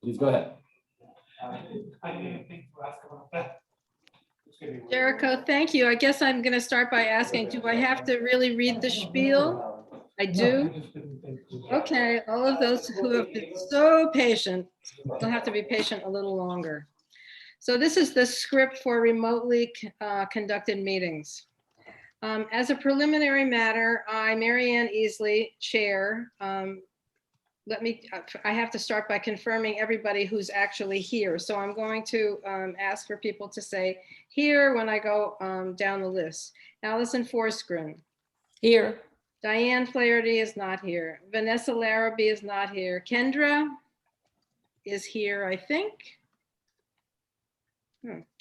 Please go ahead. I didn't think to ask about that. Jericho, thank you. I guess I'm going to start by asking, do I have to really read the spiel? I do. Okay, all of those who have been so patient, will have to be patient a little longer. So this is the script for remotely conducted meetings. As a preliminary matter, I, Mary Ann Easley, Chair, I have to start by confirming everybody who's actually here. So I'm going to ask for people to say here when I go down the list. Allison Forsgren. Here. Diane Flaherty is not here. Vanessa Larrabee is not here. Kendra is here, I think.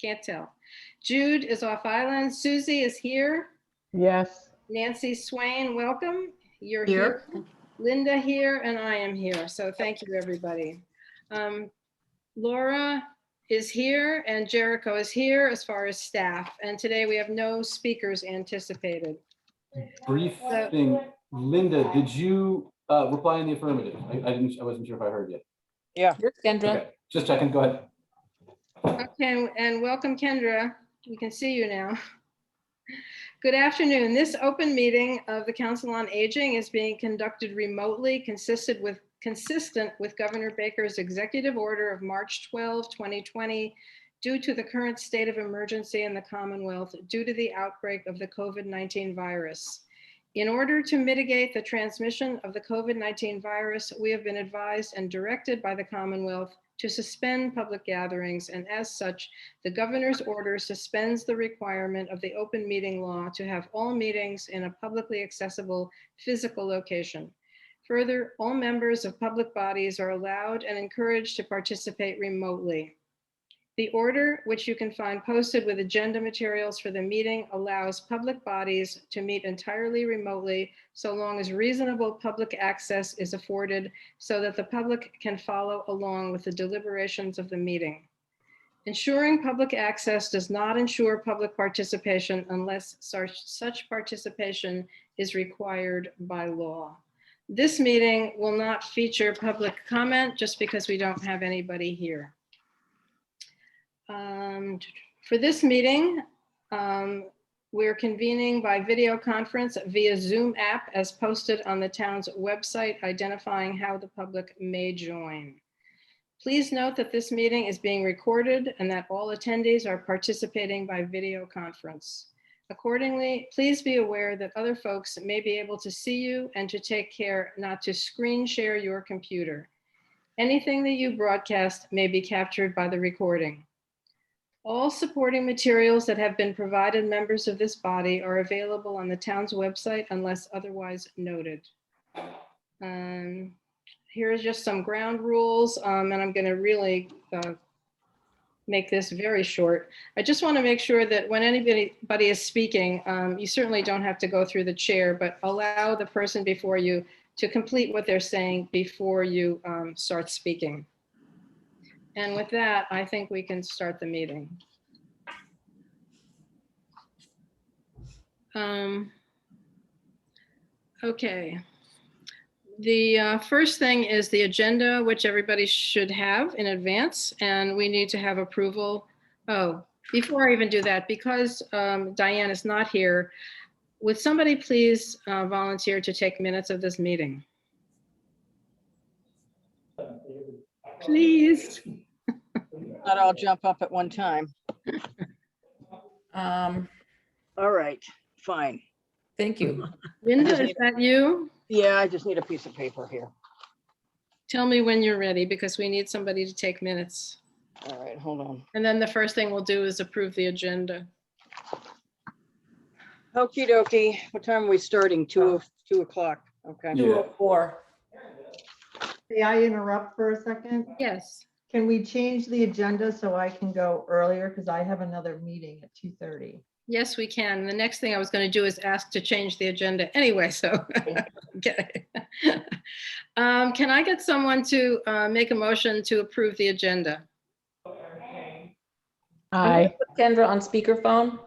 Can't tell. Jude is off island. Susie is here. Yes. Nancy Swain, welcome. You're here. Linda here, and I am here. So thank you, everybody. Laura is here and Jericho is here as far as staff. And today we have no speakers anticipated. Brief thing, Linda, did you reply in the affirmative? I wasn't sure if I heard you. Yeah. Kendra. Okay, just checking, go ahead. Okay, and welcome, Kendra. We can see you now. Good afternoon. This open meeting of the Council on Aging is being conducted remotely, consistent with Governor Baker's executive order of March 12, 2020, due to the current state of emergency in the Commonwealth due to the outbreak of the COVID-19 virus. In order to mitigate the transmission of the COVID-19 virus, we have been advised and directed by the Commonwealth to suspend public gatherings, and as such, the governor's order suspends the requirement of the open meeting law to have all meetings in a publicly accessible physical location. Further, all members of public bodies are allowed and encouraged to participate remotely. The order, which you can find posted with agenda materials for the meeting, allows public bodies to meet entirely remotely so long as reasonable public access is afforded so that the public can follow along with the deliberations of the meeting. Ensuring public access does not ensure public participation unless such participation is required by law. This meeting will not feature public comment just because we don't have anybody here. For this meeting, we're convening by video conference via Zoom app as posted on the town's website, identifying how the public may join. Please note that this meeting is being recorded and that all attendees are participating by video conference. Accordingly, please be aware that other folks may be able to see you and to take care not to screen share your computer. Anything that you broadcast may be captured by the recording. All supporting materials that have been provided members of this body are available on the town's website unless otherwise noted. Here is just some ground rules, and I'm going to really make this very short. I just want to make sure that when anybody is speaking, you certainly don't have to go through the chair, but allow the person before you to complete what they're saying before you start speaking. And with that, I think we can start the meeting. Okay. The first thing is the agenda, which everybody should have in advance, and we need to have approval. Oh, before I even do that, because Diane is not here, would somebody please volunteer to take minutes of this meeting? Please. Not all jump up at one time. All right, fine. Thank you. Linda, is that you? Yeah, I just need a piece of paper here. Tell me when you're ready because we need somebody to take minutes. All right, hold on. And then the first thing we'll do is approve the agenda. Okie dokie. What time are we starting? 2 o'clock. Okay. Yeah. 204. May I interrupt for a second? Yes. Can we change the agenda so I can go earlier? Because I have another meeting at 2:30. Yes, we can. The next thing I was going to do is ask to change the agenda anyway, so. Okay. Can I get someone to make a motion to approve the agenda? Aye. Kendra on speakerphone.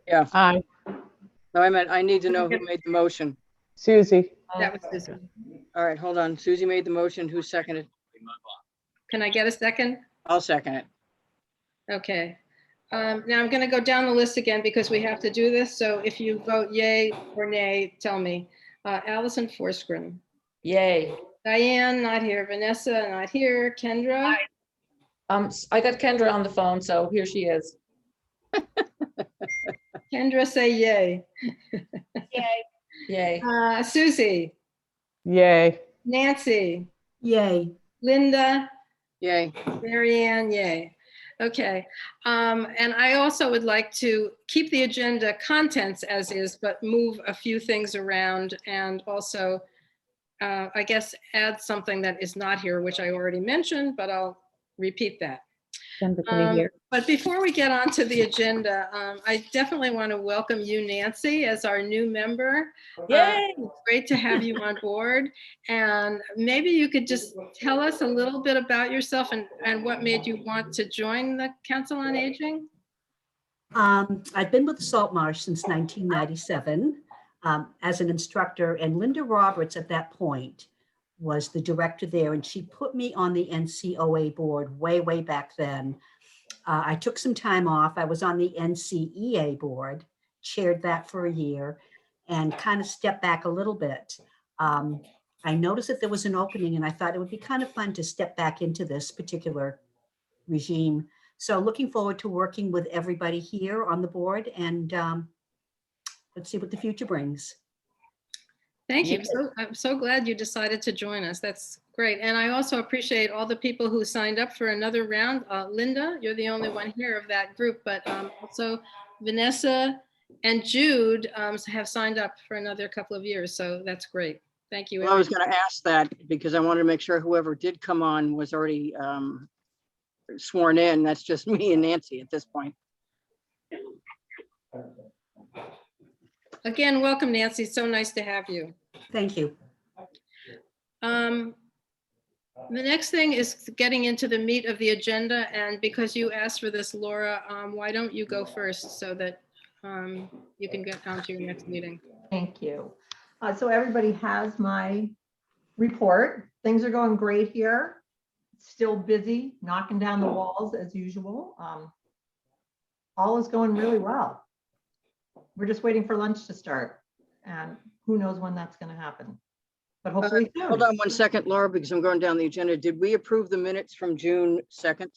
Yeah. Aye. No, I need to know who made the motion. Susie. That was Susan. All right, hold on. Susie made the motion. Who seconded? Can I get a second? I'll second it. Okay. Now I'm going to go down the list again because we have to do this. So if you vote yay or nay, tell me. Allison Forsgren, Yay. Diane, not here. Vanessa, not here. Kendra, I got Kendra on the phone, so here she is. Kendra say yay. Yay. Susie, Yay. Nancy, Yay. Linda, Yay. Marianne, yay. Okay, and I also would like to keep the agenda contents as is, but move a few things around and also, I guess, add something that is not here, which I already mentioned, but I'll repeat that. Kendra, can you hear? But before we get on to the agenda, I definitely want to welcome you, Nancy, as our new member. Yay. Great to have you on board. And maybe you could just tell us a little bit about yourself and what made you want to join the Council on Aging? I've been with the Salt Marsh since 1997 as an instructor, and Linda Roberts at that point was the director there, and she put me on the NCOA board way back then. I took some time off. I was on the NCEA board, chaired that for a year, and kind of stepped back a little bit. I noticed that there was an opening, and I thought it would be kind of fun to step back into this particular regime. So looking forward to working with everybody here on the board, and let's see what the future brings. Thank you. I'm so glad you decided to join us. That's great. And I also appreciate all the people who signed up for another round. Linda, you're the only one here of that group, but also Vanessa and Jude have signed up for another couple of years. So that's great. Thank you. Well, I was going to ask that because I wanted to make sure whoever did come on was already sworn in. That's just me and Nancy at this point. Again, welcome, Nancy. So nice to have you. Thank you. The next thing is getting into the meat of the agenda. And because you asked for this, Laura, why don't you go first so that you can get on to your next meeting? Thank you. So everybody has my report. Things are going great here. Still busy, knocking down the walls as usual. All is going really well. We're just waiting for lunch to start, and who knows when that's going to happen, but hopefully soon. Hold on one second, Laura, because I'm going down the agenda. Did we approve the minutes from June 2nd?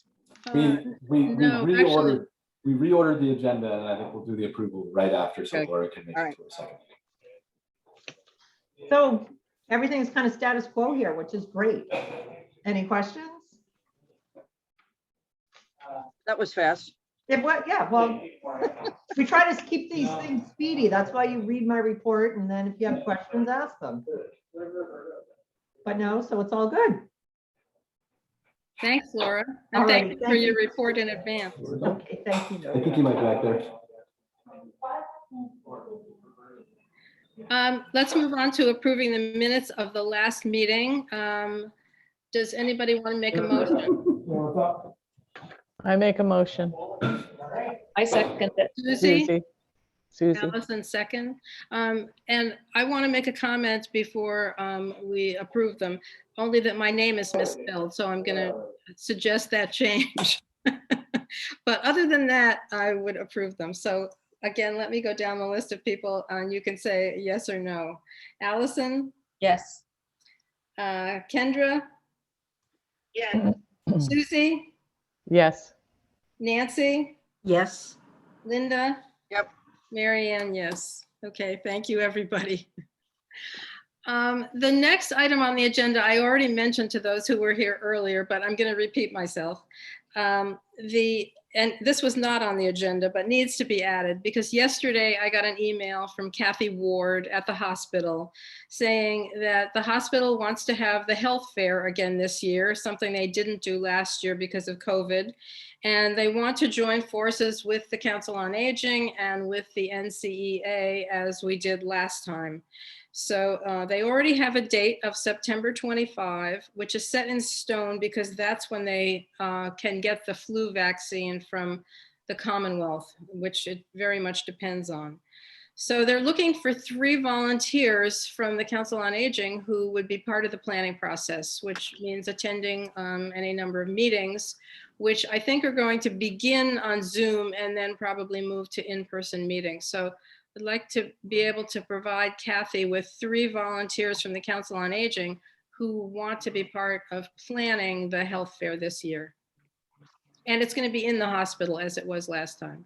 We no, actually- reordered the agenda, and I think we'll do the approval right after, so Okay. Laura can make All it right. to a second. So everything is kind of status quo here, which is great. Any questions? That was fast. Yeah, well, we try to keep these things speedy. That's why you read my report, and then if you have questions, ask them. But no, so it's all good. Thanks, Laura. All And thank right, you for thank your you. report in advance. Okay, thank I you. think you might be back there. Let's move on to approving the minutes of the last meeting. Does anybody want to make a motion? I make a motion. I second it. Susie? Susie. Allison second. And I want to make a comment before we approve them, only that my name is misspelled, so I'm going to suggest that change. But other than that, I would approve them. So again, let me go down the list of people and you can say yes or no. Allison, Yes. Kendra, Susie, Yes. Nancy, Yes. Linda? Yep. Marianne, yes. Okay, thank you, everybody. The next item on the agenda, I already mentioned to those who were here earlier, but I'm going to repeat myself. And this was not on the agenda, but needs to be added because yesterday I got an email from Kathy Ward at the hospital saying that the hospital wants to have the health fair again this year, something they didn't do last year because of COVID. And they want to join forces with the Council on Aging and with the NCEA as we did last time. So they already have a date of September 25, which is set in stone because that's when they can get the flu vaccine from the Commonwealth, which it very much depends on. So they're looking for 3 volunteers from the Council on Aging who would be part of the planning process, which means attending any number of meetings, which I think are going to begin on Zoom and then probably move to in-person meetings. So I'd like to be able to provide Kathy with 3 volunteers from the Council on Aging who want to be part of planning the health fair this year. And it's going to be in the hospital as it was last time.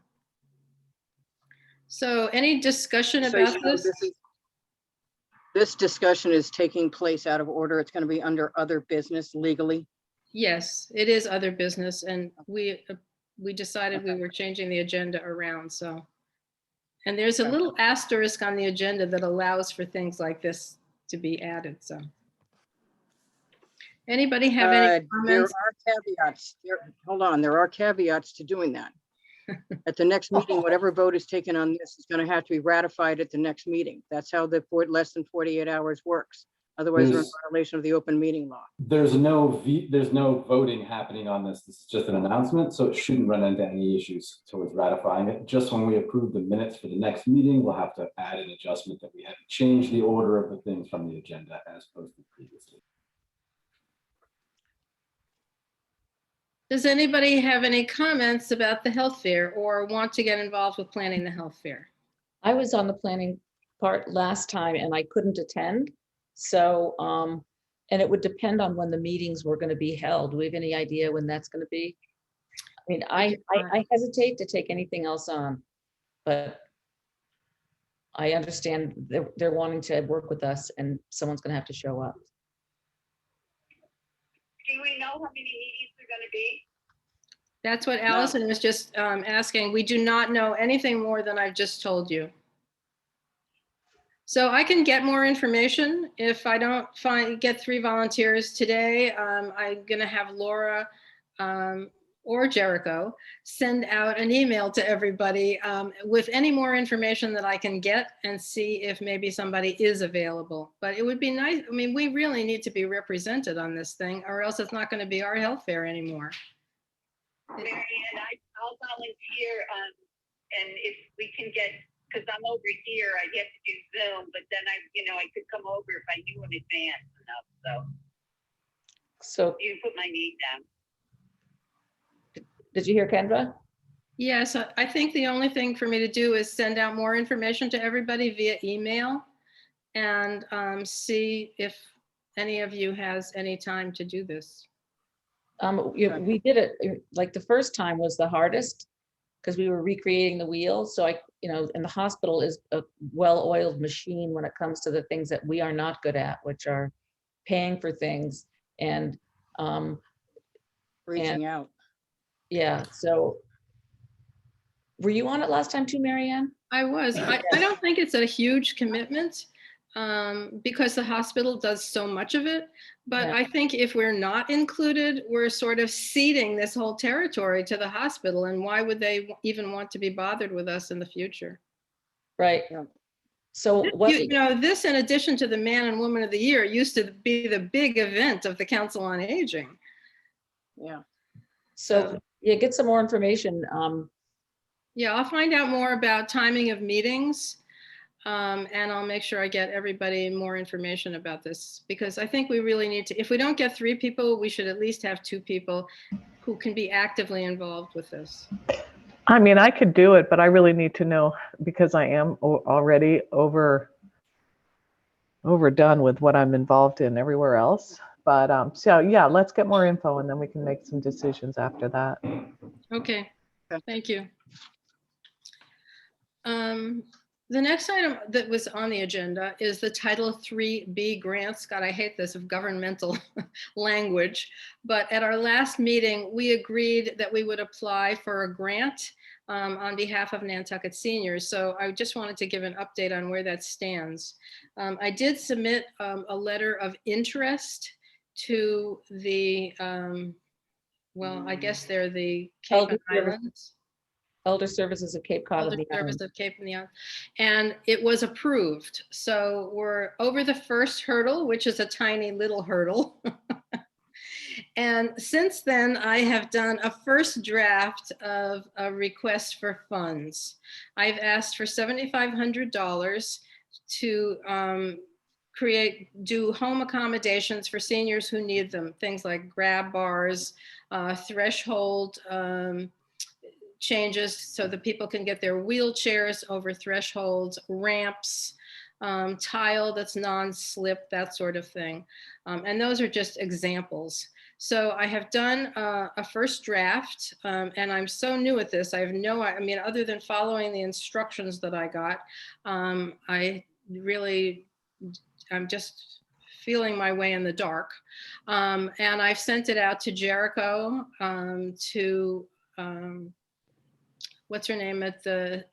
So any discussion So, about you know, this? this discussion is taking place out of order. It's going to be under other business legally. Yes, it is other business, and we decided we were changing the agenda around, so. And there's a little asterisk on the agenda that allows for things like this to be added, so. Anybody have any There comments? are caveats. Hold on, there are caveats to doing that. At the next meeting, whatever vote is taken on this is going to have to be ratified at the next meeting. That's how the less than 48 hours works. Otherwise, we're in There's- violation of the open meeting law. There's no voting happening on this. This is just an announcement, so it shouldn't run into any issues towards ratifying it. Just when we approve the minutes for the next meeting, we'll have to add an adjustment that we had to change the order of the things from the agenda as posted previously. Does anybody have any comments about the health fair or want to get involved with planning the health fair? I was on the planning part last time and I couldn't attend. So, and it would depend on when the meetings were going to be held. Do we have any idea when that's going to be? I mean, I hesitate to take anything else on, but I understand they're wanting to work with us and someone's going to have to show up. Do we know how many meetings are going to be? That's what Allison was just asking. We do not know anything more than I've just told you. So I can get more information. If I don't get 3 volunteers today, I'm gonna have Laura or Jericho send out an email to everybody with any more information that I can get and see if maybe somebody is available. But it would be nice. I mean, we really need to be represented on this thing or else it's not gonna be our health fair anymore. Mary Ann, I'll volunteer, and if we can get, because I'm over here, I'd have to do Zoom, but then I could come over if I knew in advance enough, So you can put my name down. did you hear Kendra? Yes, I think the only thing for me to do is send out more information to everybody via email and see if any of you has any time to do this. We did it, like the first time was the hardest because we were recreating the wheel. So and the hospital is a well-oiled machine when it comes to the things that we are not good at, which are paying for things and Reaching out. yeah. So were you on it last time too, Mary Ann? I was. I don't think it's a huge commitment because the hospital does so much of it. But Yeah. I think if we're not included, we're sort of ceding this whole territory to the hospital. And why would they even want to be bothered with us in the future? Right. Yeah. So what? This in addition to the Man and Woman of the Year used to be the big event of the Council on Aging. Yeah. So yeah, get some more information. Yeah, I'll find out more about timing of meetings. And I'll make sure I get everybody more information about this because I think we really need to, if we don't get 3 people, we should at least have 2 people who can be actively involved with this. I mean, I could do it, but I really need to know because I am already overdone with what I'm involved in everywhere else. But so yeah, let's get more info and then we can make some decisions after that. Okay, Okay. thank you. The next item that was on the agenda is the Title IIIB grants. God, I hate this of governmental language. But at our last meeting, we agreed that we would apply for a grant on behalf of Nantucket seniors. So I just wanted to give an update on where that stands. I did submit a letter of interest to the, well, I guess they're the Cape Elder Islands. Elder Services of Cape Cod Elder and the Service Islands. of Cape and the Islands. And it was approved. So we're over the first hurdle, which is a tiny little hurdle. And since then, I have done a first draft of a request for funds. I've asked for $7,500 to do home accommodations for seniors who need them. Things like grab bars, threshold changes so that people can get their wheelchairs over thresholds, ramps, tile that's non-slip, that sort of thing. And those are just examples. So I have done a first draft, and I'm so new at this. I have I mean, other than following the instructions that I got, I'm just feeling my way in the dark. And I've sent it out to Jericho, to, what's her name at the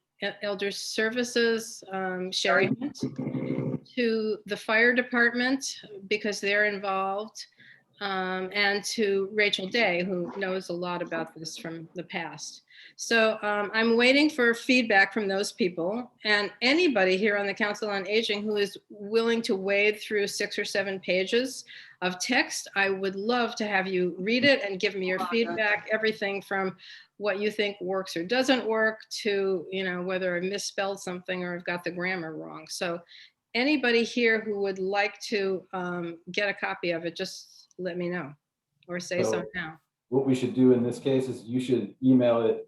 Elder Services, Sherry Hunt, to the fire department because they're involved, and to Rachel Day, who knows a lot about this from the past. So I'm waiting for feedback from those people, and anybody here on the Council on Aging who is willing to wade through 6 or 7 pages of text. I would love to have you read it and give me your feedback, everything from what you think works or doesn't work to, whether I misspelled something or I've got the grammar wrong. So anybody here who would like to get a copy of it, just let me know or say so now. What we should do in this case is you should email it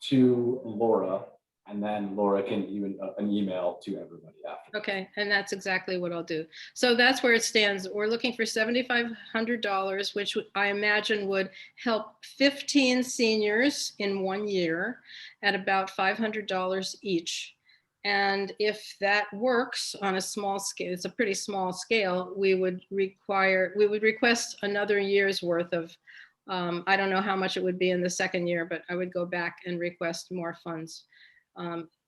to Laura, and then Laura can even an email to everybody after. Okay, and that's exactly what I'll do. So that's where it stands. We're looking for $7,500, which I imagine would help 15 seniors in 1 year at about $500 each. And if that works on a small scale, it's a pretty small scale, we would request another year's worth of, I don't know how much it would be in the second year, but I would go back and request more funds.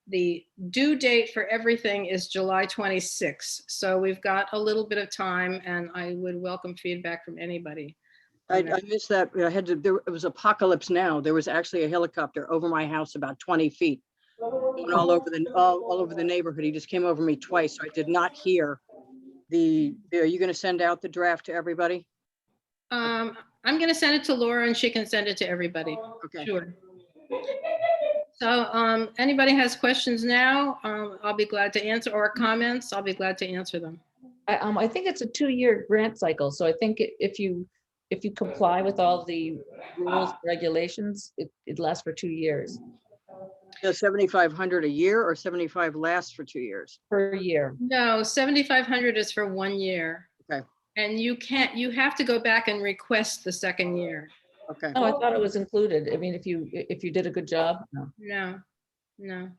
The due date for everything is July 26th. So we've got a little bit of time, and I would welcome feedback from anybody. I missed that. It was apocalypse now. There was actually a helicopter over my house about 20 feet. Going all over the neighborhood. He just came over me twice. So I did not hear are you going to send out the draft to everybody? I'm going to send it to Laura and she can send it to everybody. Okay. Sure. So anybody has questions now, I'll be glad to answer, or comments, I'll be glad to answer them. I think it's a 2-year grant cycle. So I think if you comply with all the rules, regulations, it lasts for 2 years. So 7,500 a year or 75 lasts for 2 years? Per year. No, 7,500 is for 1 year. Okay. And you have to go back and request the second year. Okay. Oh, I thought it was included. I mean, if you did a good job. No. No.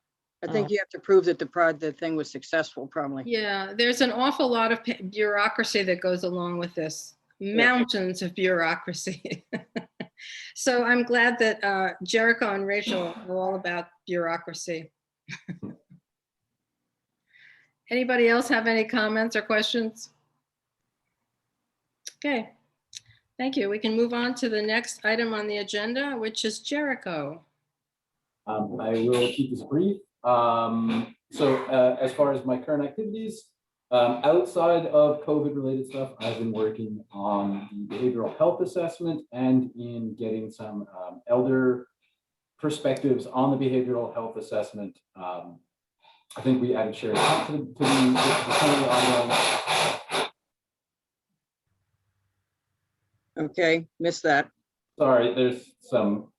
I think you have to prove that the thing was successful, probably. Yeah, there's an awful lot of bureaucracy that goes along with this. Mountains of bureaucracy. So I'm glad that Jericho and Rachel are all about bureaucracy. Anybody else have any comments or questions? Okay, thank you. We can move on to the next item on the agenda, which is Jericho. I will keep this brief. As far as my current activities, outside of COVID-related stuff, I've been working on the behavioral health assessment and in getting some elder perspectives on the behavioral health assessment. I think we added Sherry Hunt to the currently ongoing. Okay, missed that. Sorry, there's some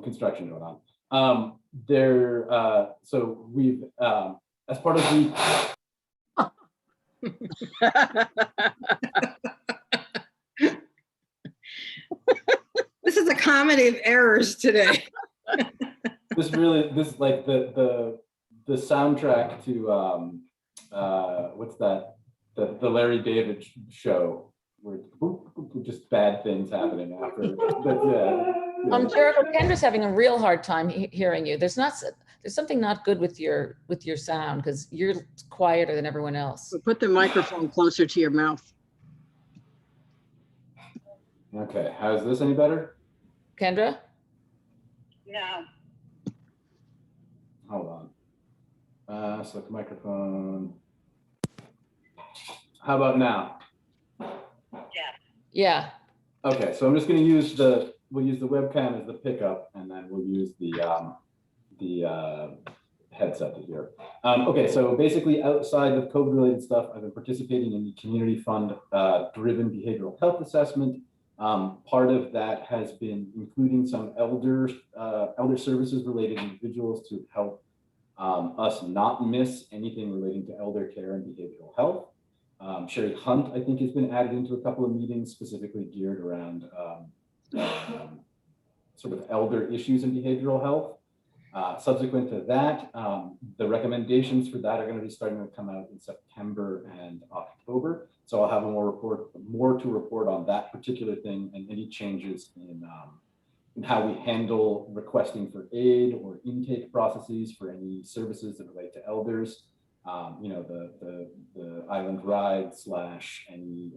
construction going on. So we've as part of the This is a comedy of errors today. this is like the soundtrack to what's that, the Larry David show where just bad things happening after. But yeah. Jericho, Kendra's having a real hard time hearing you. There's something not good with your sound because you're quieter than everyone else. Put the microphone closer to your mouth. Okay, how's this any better? Kendra? No. Hold on. Select microphone. How about now? Yeah. Yeah. Okay, so I'm just gonna we'll use the webcam as the pickup, and then we'll use the headset to hear. Okay, so basically outside of COVID-related stuff, I've been participating in the community fund driven behavioral health assessment. Part of that has been including some elder services related individuals to help us not miss anything relating to elder care and behavioral health. Sherry Hunt, I think, has been added into a couple of meetings specifically geared around sort of elder issues in behavioral health. Subsequent to that, the recommendations for that are going to be starting to come out in September and October. So I'll have more to report on that particular thing and any changes in how we handle requesting for aid or intake processes for any services that relate to elders. You know, the island ride / any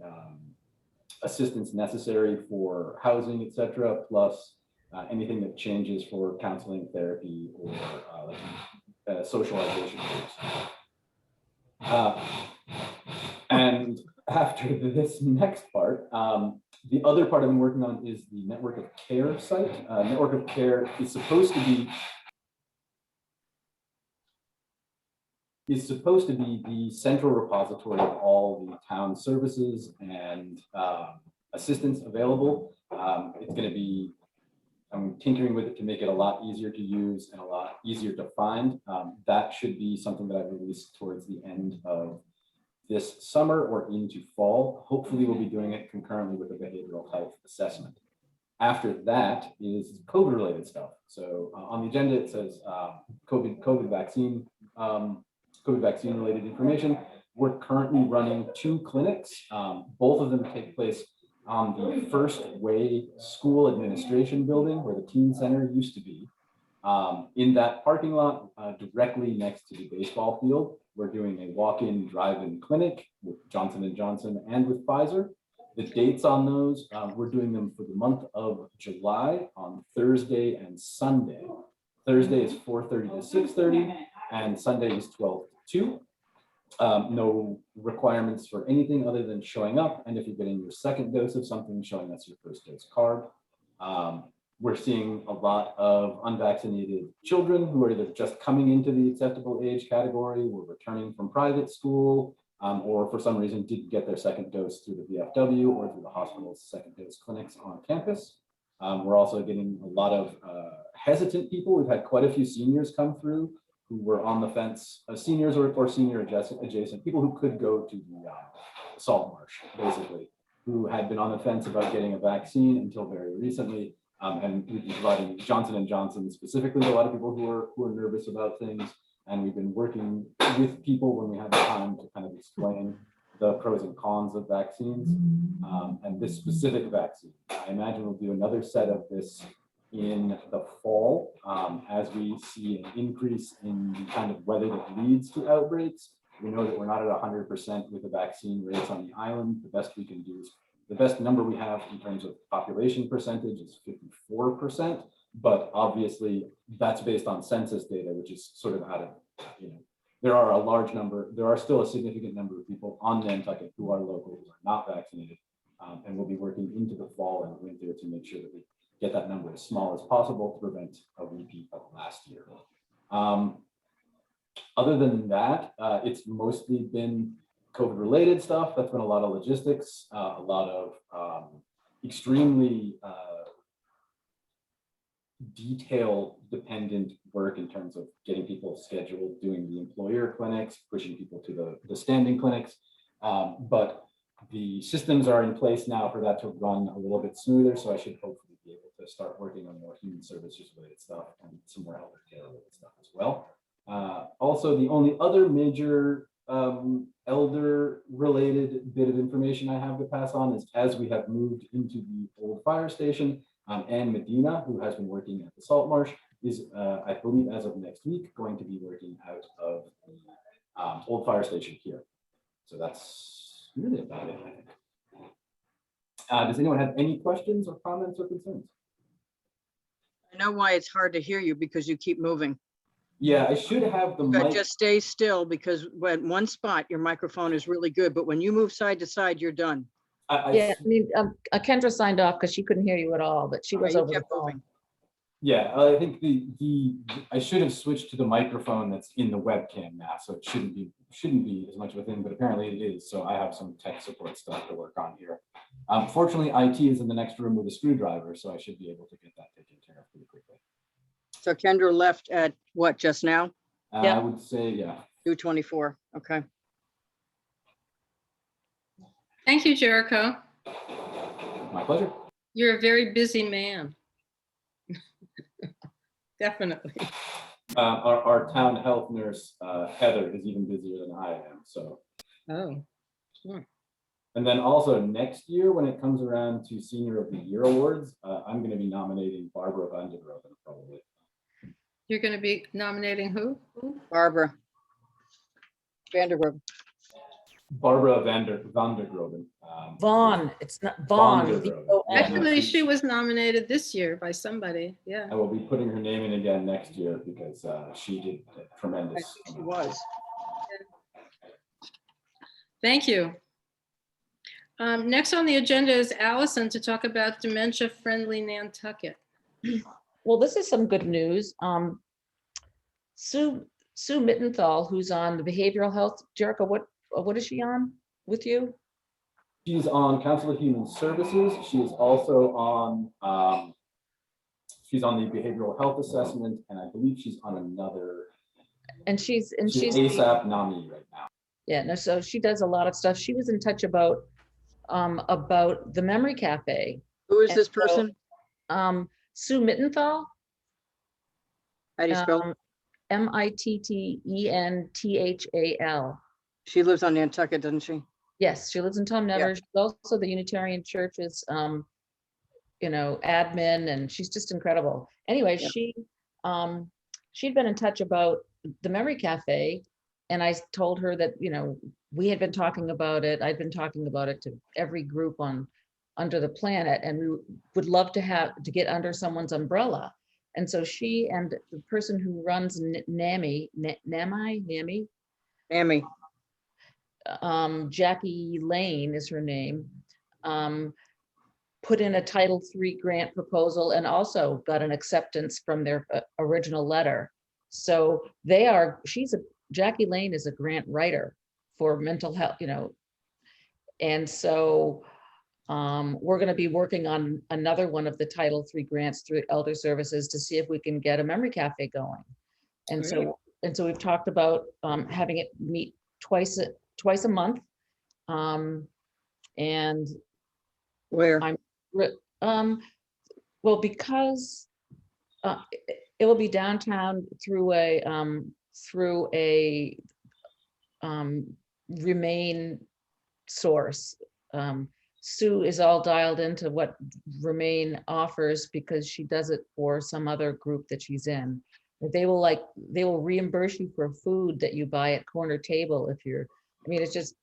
assistance necessary for housing, etc., plus anything that changes for counseling, therapy, or socialization groups. And after this next part, the other part I've been working on is the Network of Care site. Network of Care is supposed to be the central repository of all the town services and assistance available. It's going to be, I'm tinkering with it to make it a lot easier to use and a lot easier to find. That should be something that I release towards the end of this summer or into fall. Hopefully we'll be doing it concurrently with the behavioral health assessment. After that is COVID related stuff. So on the agenda, it says COVID vaccine related information. We're currently running 2 clinics. Both of them take place on the First Way School Administration building where the teen center used to be. In that parking lot, directly next to the baseball field, we're doing a walk-in drive-in clinic with Johnson & Johnson and with Pfizer. The dates on those, we're doing them for the month of July on Thursday and Sunday. Thursday is 4:30 to 6:30 and Sunday is 12 to 2. No requirements for anything other than showing up. And if you're getting your second dose of something, showing us your first dose card. We're seeing a lot of unvaccinated children who are either just coming into the acceptable age category, were returning from private school, or for some reason didn't get their second dose through the VFW or through the hospital's second dose clinics on campus. We're also getting a lot of hesitant people. We've had quite a few seniors come through who were on the fence, seniors or senior adjacent, people who could go to the salt marsh, basically, who had been on the fence about getting a vaccine until very recently. And we've been providing Johnson & Johnson specifically to a lot of people who are nervous about things. And we've been working with people when we had the time to kind of explain the pros and cons of vaccines. And this specific vaccine, I imagine we'll do another set of this in the fall as we see an increase in the kind of weather that leads to outbreaks. We know that we're not at 100% with the vaccine rates on the island. The best we can do is, the best number we have in terms of population percentage is 54%, but obviously that's based on census data, which is sort of out of, you know, there are still a significant number of people on Nantucket who are local, who are not vaccinated, and we'll be working into the fall and winter to make sure that we get that number as small as possible to prevent a repeat of last year. Other than that, it's mostly been COVID related stuff. That's been a lot of logistics, a lot of extremely detail dependent work in terms of getting people scheduled, doing the employer clinics, pushing people to the standing clinics. But the systems are in place now for that to run a little bit smoother. So I should hopefully be able to start working on more human services related stuff and some more elder care related stuff as well. Also, the only other major elder related bit of information I have to pass on is as we have moved into the old fire station, Ann Medina, who has been working at the Salt Marsh, is, I believe as of next week, going to be working out of the old fire station here. So that's really about it, I think. Does anyone have any questions or comments or concerns? I know why it's hard to hear you because you keep moving. Yeah, I should have the But mic. just stay still because when one spot, your microphone is really good, but when you move side to side, you're done. Yeah, I mean, Kendra signed off because she couldn't hear you at all, but she was You over the kept phone. moving. Yeah, I think I should have switched to the microphone that's in the webcam now, so it shouldn't be as much of a thing, but apparently it is. So I have some tech support stuff to work on here. Fortunately, IT is in the next room with a screwdriver, so I should be able to get that taken care of pretty quickly. So Kendra left at what, just now? Yeah. I would say, yeah. 2:24, okay. Thank you, Jericho. My pleasure. You're a very busy man. Definitely. Our town health nurse, Heather, is even busier than I am, so. Oh, And then also next year, when it comes around to Senior of the Year awards, I'm going to be nominating Barbara Vandergroven probably. you're going to be nominating who? Barbara Vandergrift. Barbara Vandergroven. Vaughn, it's not Vaughn. Vandergroven. V-O-N. Yeah. Actually, she was nominated this year by somebody. Yeah. I will be putting her name in again next year because she did I tremendous. think she was. Thank you. Next on the agenda is Allison to talk about dementia-friendly Nantucket. Well, this is some good news. Sue Mittenthal, who's on the behavioral health, Jericho, what is she on with you? She's on Council of Human Services. She is also on she's on the behavioral health assessment, and I believe she's on another. And she's ASAP NAMI right now. Yeah, no, so she does a lot of stuff. She was in touch about the Memory Cafe. Who is And this so, person? Sue Mittenthal. How do you spell? Mittenthal. She lives on Nantucket, doesn't she? Yes, she lives in Tom Never. She's also the Unitarian Church's, admin, and she's just incredible. Anyway, Yeah. she'd been in touch about the Memory Cafe, and I told her that, we had been talking about it. I'd been talking about it to every group under the planet, and we would love to get under someone's umbrella. And so she and the person who runs NAMI, Jackie Lane is her name, put in a Title III grant proposal and also got an acceptance from their original letter. So Jackie Lane is a grant writer for mental health, and so we're going to be working on another one of the Title III grants through Elder Services to see if we can get a Memory Cafe going. And so we've talked about having it meet twice a month. And Where? well, because it will be downtown through a Remain source. Sue is all dialed into what Remain offers because she does it for some other group that she's in. They will reimburse you for food that you buy at Corner Table if you're, it's just,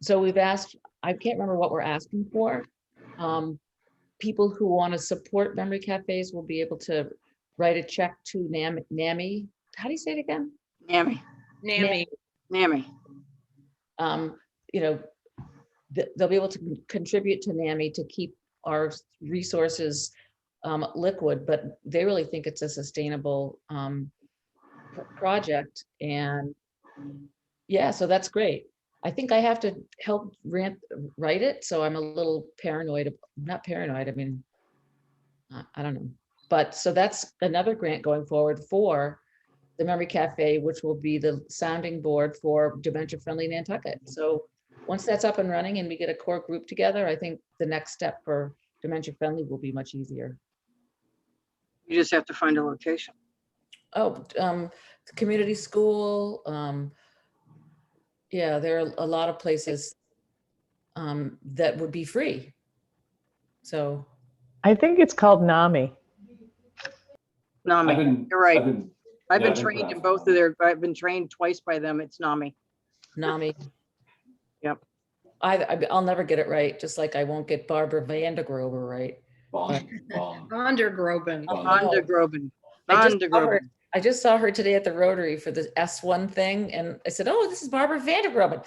so we've asked, I can't remember what we're asking for. People who want to support memory cafes will be able to write a check to NAMI. How do you say it again? NAMI. They'll be able to contribute to NAMI to keep our resources liquid, but they really think it's a sustainable project. And yeah, so that's great. I think I have to help write it, so I'm a little paranoid. Not paranoid, I don't know. But so that's another grant going forward for the Memory Cafe, which will be the sounding board for dementia-friendly Nantucket. So once that's up and running and we get a core group together, I think the next step for dementia-friendly will be much easier. You just have to find a location. Oh, community school. Yeah, there are a lot of places that would be free. So I think it's called NAMI. NAMI, you're right. I've yeah, been trained in both of their, I've been trained twice by them. It's NAMI. NAMI. Yep. I'll never get it right, just like I won't get Barbara Vandergrover right. Vandergroven. Vandergroven. I just saw her today at the Rotary for the S1 thing, and I said, "Oh, this is Barbara Vandergroven."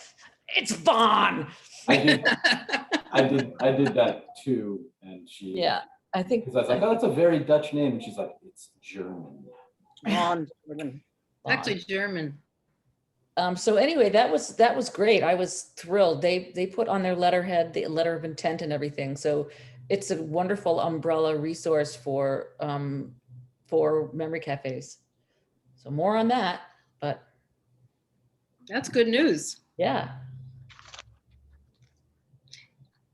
It's Vaughn. I did that too, and she. Yeah, I think. Because I was like, oh, that's a very Dutch name, and she's like, it's German. On, Actually German. So anyway, that was great. I was thrilled. They put on their letterhead the letter of intent and everything. So it's a wonderful umbrella resource for memory cafes. So more on that, but That's good news. yeah.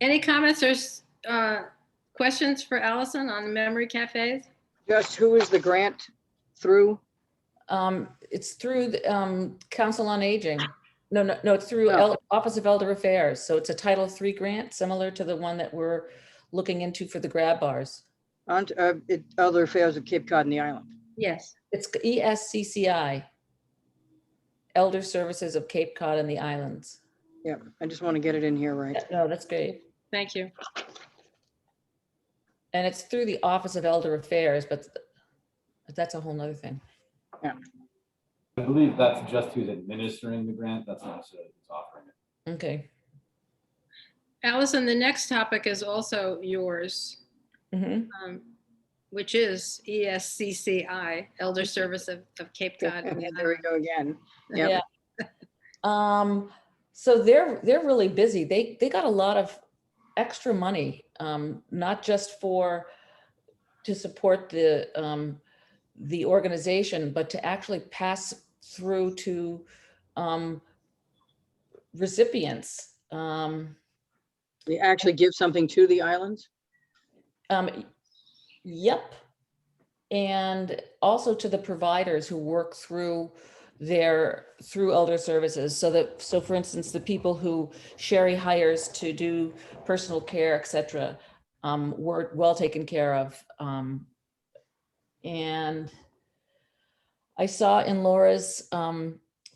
Any comments or questions for Allison on the memory cafes? just who is the grant through? It's through the Council on Aging. No, it's through Oh. Office of Elder Affairs. So it's a Title III grant, similar to the one that we're looking into for the grab bars. Other affairs of Cape Cod and the island. Yes. It's ESCCI, Elder Services of Cape Cod and the Islands. Yeah, I just want to get it in here right. No, that's great. Thank you. And it's through the Office of Elder Affairs, but that's a whole nother thing. I believe that's just who's administering the grant. That's not necessarily who's offering it. Okay. Allison, the next topic is also yours, Mhm. which is ESCCI, Elder Service of Cape Cod. and the There we go again. Yep. Yeah. So they're really busy. They got a lot of extra money, not just to support the organization, but to actually pass through to recipients. We actually give something to the islands? Yep. And also to the providers who work through Elder Services. So for instance, the people who Sherry hires to do personal care, et cetera, were well taken care of. And I saw in Laura's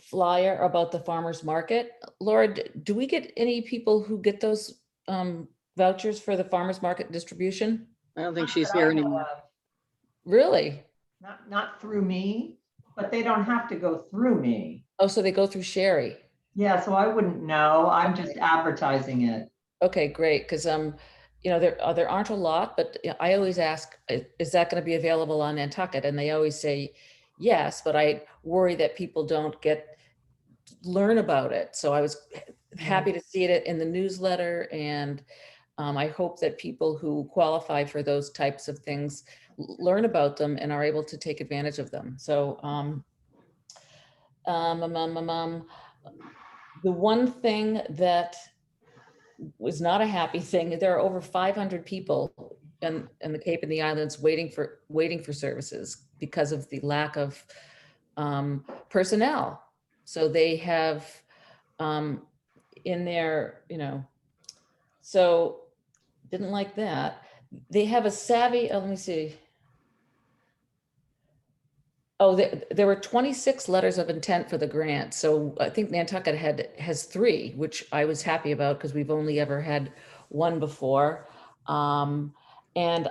flyer about the farmer's market. Laura, do we get any people who get those vouchers for the farmer's market distribution? I don't think Not she's that I here know anymore. of. Really? Not through me, but they don't have to go through me. Oh, so they go through Sherry. Yeah, so I wouldn't know. I'm just advertising it. Okay, great. Because there aren't a lot, but I always ask, is that going to be available on Nantucket? And they always say yes, but I worry that people don't learn about it. So I was happy to see it in the newsletter, and I hope that people who qualify for those types of things learn about them and are able to take advantage of them. So the one thing that was not a happy thing, there are over 500 people in the Cape and the Islands waiting for services because of the lack of personnel. So they have in their, so didn't like that. They have a savvy, let me see. Oh, there were 26 letters of intent for the grant. So I think Nantucket has 3, which I was happy about because we've only ever had 1 before. And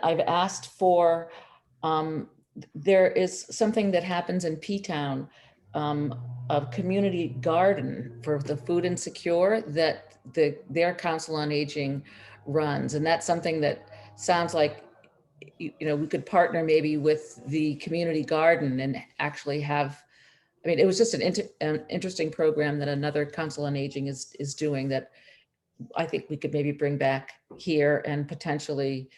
I've asked for, there is something that happens in P-Town, a community garden for the food insecure that their Council on Aging runs. And that's something that sounds like we could partner maybe with the community garden and actually have, it was just an interesting program that another Council on Aging is doing that I think we could maybe bring back here and potentially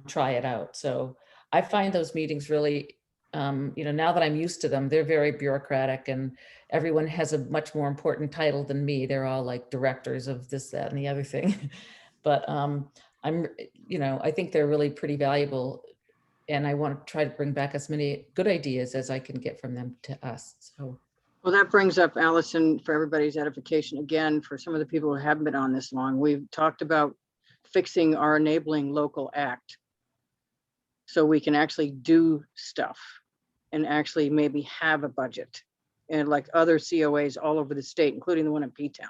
try it out. So I find those meetings really, now that I'm used to them, they're very bureaucratic and everyone has a much more important title than me. They're all like directors of this, that, and the other thing. But I think they're really pretty valuable, and I want to try to bring back as many good ideas as I can get from them to us. So, Well, that brings up, Allison, for everybody's edification, again, for some of the people who haven't been on this long, we've talked about fixing our enabling local act so we can actually do stuff and actually maybe have a budget, and like other COAs all over the state, including the one in P-Town.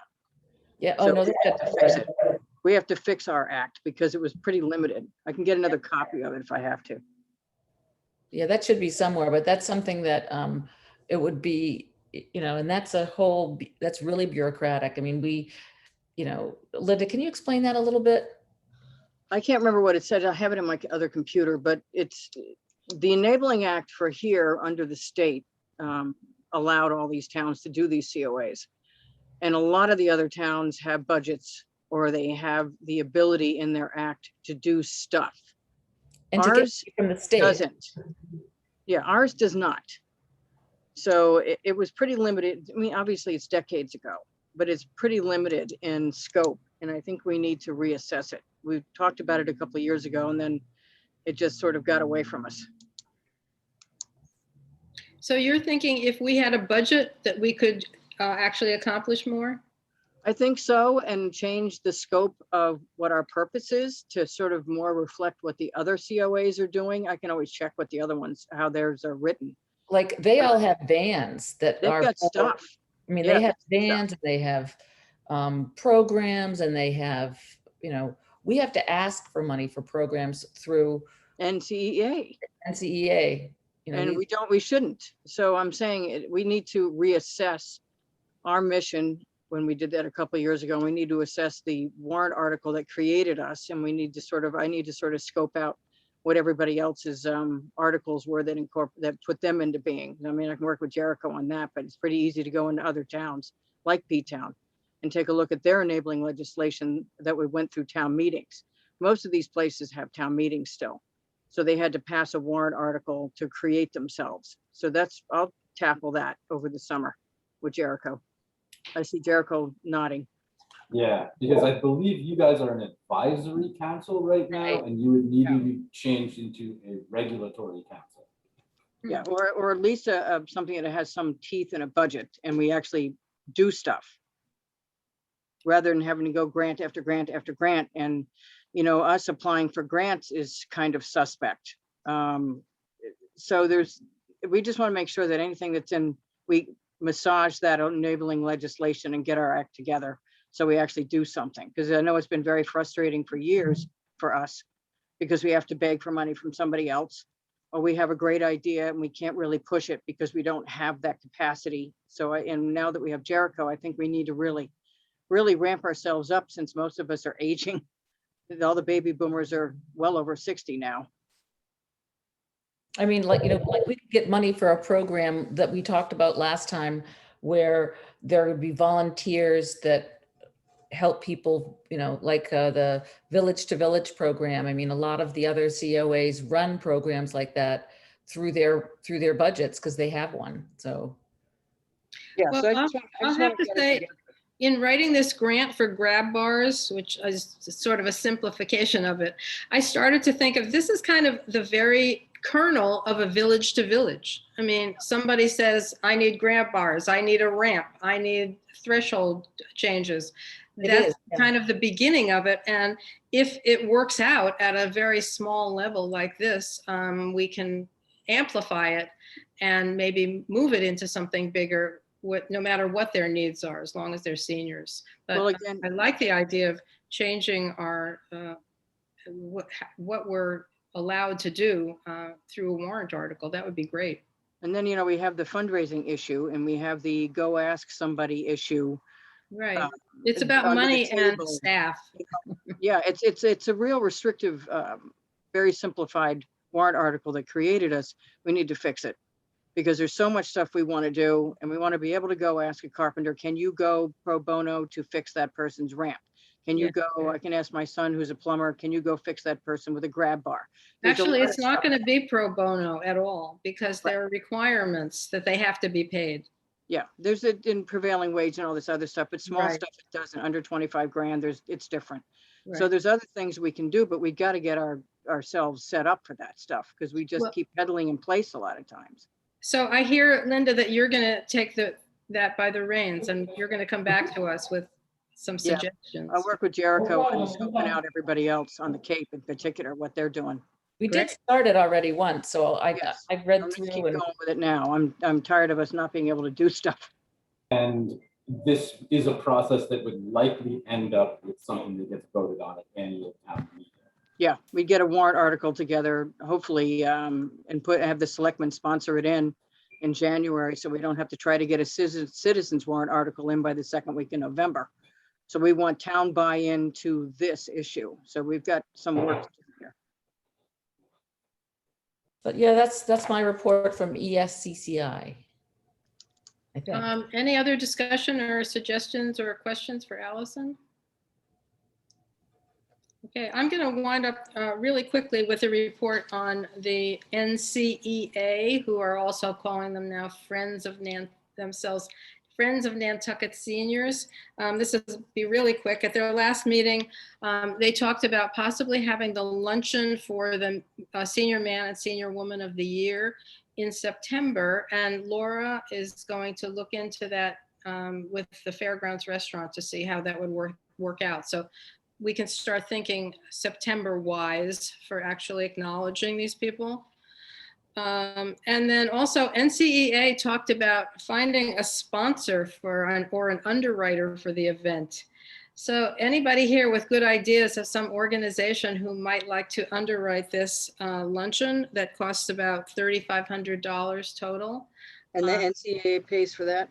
yeah. So Oh no, we have to fix it. We have to fix our act because it was pretty limited. I can get another copy of it if I have to. yeah, that should be somewhere, but that's something that it would be, and that's really bureaucratic. I mean, you know, Linda, can you explain that a little bit? I can't remember what it said. I have it in my other computer, but it's the Enabling Act for here under the state allowed all these towns to do these COAs. And a lot of the other towns have budgets or they have the ability in their act to do stuff. And to get Ours from the state. doesn't. Yeah, ours does not. So it was pretty limited. I mean, obviously it's decades ago, but it's pretty limited in scope. And I think we need to reassess it. We talked about it a couple of years ago and then it just sort of got away from us. So you're thinking if we had a budget that we could actually accomplish more? I think so, and change the scope of what our purpose is to sort of more reflect what the other COAs are doing. I can always check what the other ones, how theirs are written. Like they all have vans that They've are. got stuff. I mean, Yeah, they have they've got vans, and they have programs, and they have, you know, we have to ask for money for programs through NCEA, NCEA. You know, and we shouldn't. So I'm saying we need to reassess our mission. When we did that a couple of years ago, we need to assess the warrant article that created us, and we need to I need to sort of scope out what everybody else's articles were that put them into being. I mean, I can work with Jericho on that, but it's pretty easy to go into other towns like P-Town and take a look at their enabling legislation that we went through town meetings. Most of these places have town meetings still. So they had to pass a warrant article to create themselves. So I'll tackle that over the summer with Jericho. I see Jericho nodding. Yeah, because I believe you guys are an advisory council right now, Right. and you would need to be changed into a regulatory council. Yeah, or at least something that has some teeth in a budget and we actually do stuff. Rather than having to go grant after grant after grant. And, you know, us applying for grants is kind of suspect. So we just want to make sure that anything that's we massage that enabling legislation and get our act together. So we actually do something, because I know it's been very frustrating for years for us because we have to beg for money from somebody else, or we have a great idea and we can't really push it because we don't have that capacity. So and now that we have Jericho, I think we need to really ramp ourselves up, since most of us are aging. All the baby boomers are well over 60 now. I mean, like, you know, like we could get money for a program that we talked about last time where there would be volunteers that help people, you know, like the Village to Village program. I mean, a lot of the other COAs run programs like that through their budgets because they have one. So. Yeah, Well, so I'll have to say, in writing this grant for grab bars, which is sort of a simplification of it, I started to think of this as kind of the very kernel of a Village to Village. I mean, somebody says, I need grab bars, I need a ramp, I need threshold changes. That's kind of the beginning of it. And if it works out at a very small level like this, we can amplify it and maybe move it into something bigger, no matter what their needs are, as long as they're seniors. But well, again, I like the idea of changing our what we're allowed to do through a warrant article. That would be great. and then, you know, we have the fundraising issue and we have the go ask somebody issue. Right. It's about under the money and table. staff. Yeah, it's a real restrictive, very simplified warrant article that created us. We need to fix it, because there's so much stuff we want to do, and we want to be able to go ask a carpenter, can you go pro bono to fix that person's ramp? Can you go, I can ask my son who's a plumber, can you go fix that person with a grab bar? There's a Actually, lot it's of not stuff. going to be pro bono at all, because there are requirements that they have to be paid. Yeah, there's a in prevailing wage and all this other stuff, but small Right. stuff it doesn't, under 25 grand, it's different. So Right. there's other things we can do, but we got to get ourselves set up for that stuff, because we just Well- keep pedaling in place a lot of times. So I hear, Linda, that you're going to take that by the reins, and you're going to come back to us with some Yeah. suggestions. I'll work with Jericho and scoping out everybody else on the Cape in particular, what they're doing. We Great. did start it already once, so Yes. I've I'm read gonna through keep and going with it now. I'm tired of us not being able to do stuff. And this is a process that would likely end up with something that gets voted on at annual town meeting. Yeah, we get a warrant article together, hopefully, and have the selectmen sponsor it in January, so we don't have to try to get a citizens warrant article in by the second week in November. So we want town buy-in to this issue. So we've got some work to do here. But yeah, that's my report from E ESCCI. I think. Any other discussion or suggestions or questions for Allison? Okay, I'm going to wind up really quickly with a report on the NCEA, who are also calling them now Friends of Nantucket Seniors. This will be really quick. At their last meeting, they talked about possibly having the luncheon for the Senior Man and Senior Woman of the Year in September. And Laura is going to look into that with the Fairgrounds Restaurant to see how that would work out. So we can start thinking September wise for actually acknowledging these people. And then also NCEA talked about finding a sponsor for or an underwriter for the event. So anybody here with good ideas of some organization who might like to underwrite this luncheon that costs about $3,500 total. And the NCEA pays for that?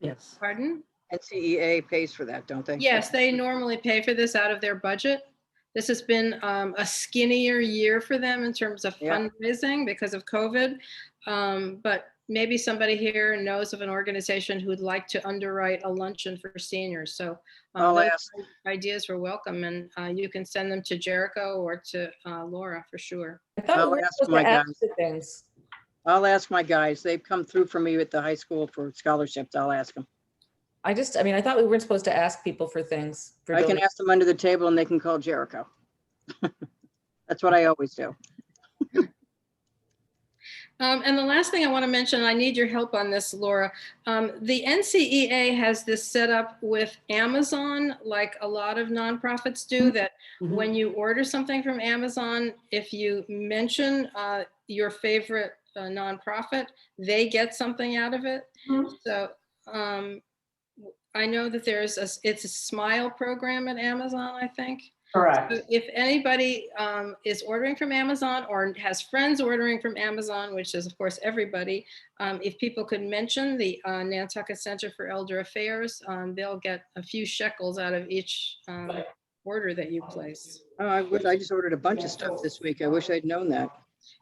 Yes. Pardon? NCEA pays for that, don't they? Yes, they normally pay for this out of their budget. This has been a skinnier year for them in terms of Yeah. fundraising because of COVID. But maybe somebody here knows of an organization who'd like to underwrite a luncheon for seniors. So I'll those ask. ideas were welcome, and you can send them to Jericho or to Laura for sure. I thought I'll we were ask supposed my to ask guys. for things. I'll ask my guys. They've come through for me at the high school for scholarships. I'll ask them. I mean, I thought we weren't supposed to ask people for things. For I can donations. ask them under the table and they can call Jericho. That's what I always do. And the last thing I want to mention, I need your help on this, Laura. The NCEA has this set up with Amazon, like a lot of nonprofits do, that when you order something from Amazon, if you mention your favorite nonprofit, they get something out of it. So I know that it's a Smile program at Amazon, I think. Correct. So if anybody is ordering from Amazon or has friends ordering from Amazon, which is of course everybody, if people could mention the Nantucket Center for Elder Affairs, they'll get a few shekels out of each order that you place. Oh, I just ordered a bunch of stuff this week. I wish I'd known that.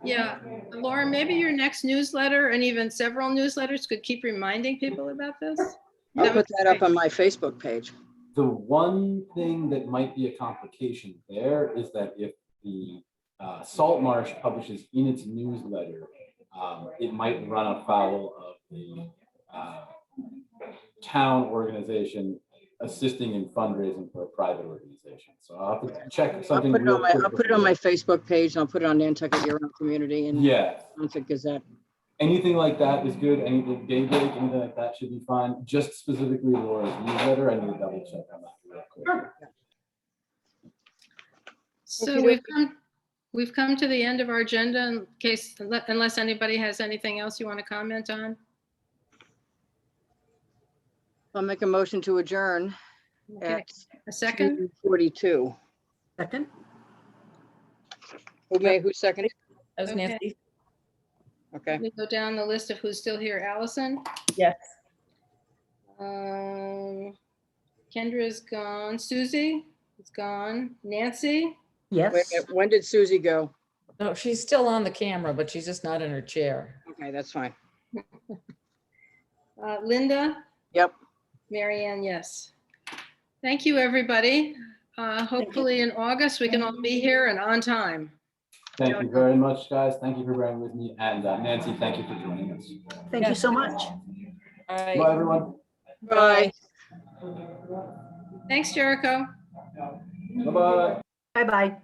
Yeah, Laura, maybe your next newsletter and even several newsletters could keep reminding people about this. I'll That put would that be up on my Facebook page. The one thing that might be a complication there is that if the Salt Marsh publishes in its newsletter, it might run afoul of the town organization assisting in fundraising for a private organization. So I'll have to check I'll something. put real quick it on my before- Facebook page and I'll put it on Nantucket Year Round Community and Yeah, Nantucket Gazette. anything like that is good. Anything big, anything like that should be fine. Just specifically Laura's newsletter, I need to double check on that real quick. So we've come to the end of our agenda in case, unless anybody has anything else you want to comment on. I'll make a motion to adjourn Okay, at a second. 2:42. Second? Who seconded? That was Okay. Nancy. Okay. Let me go down the list of who's still here. Allison? Yes. Kendra's gone. Susie is gone. Nancy? Wait Yes. a minute, when did Susie go? No, she's still on the camera, but she's just not in her chair. Okay, that's fine. Linda? Yep. Mary Ann, yes. Thank you, everybody. Hopefully in August, we can all be here and on time. Thank you very much, guys. Thank you for bearing with me. And Nancy, thank you for joining us. Thank you so much. All right. Bye, everyone. Bye. Thanks, Jericho. Bye-bye. Bye-bye.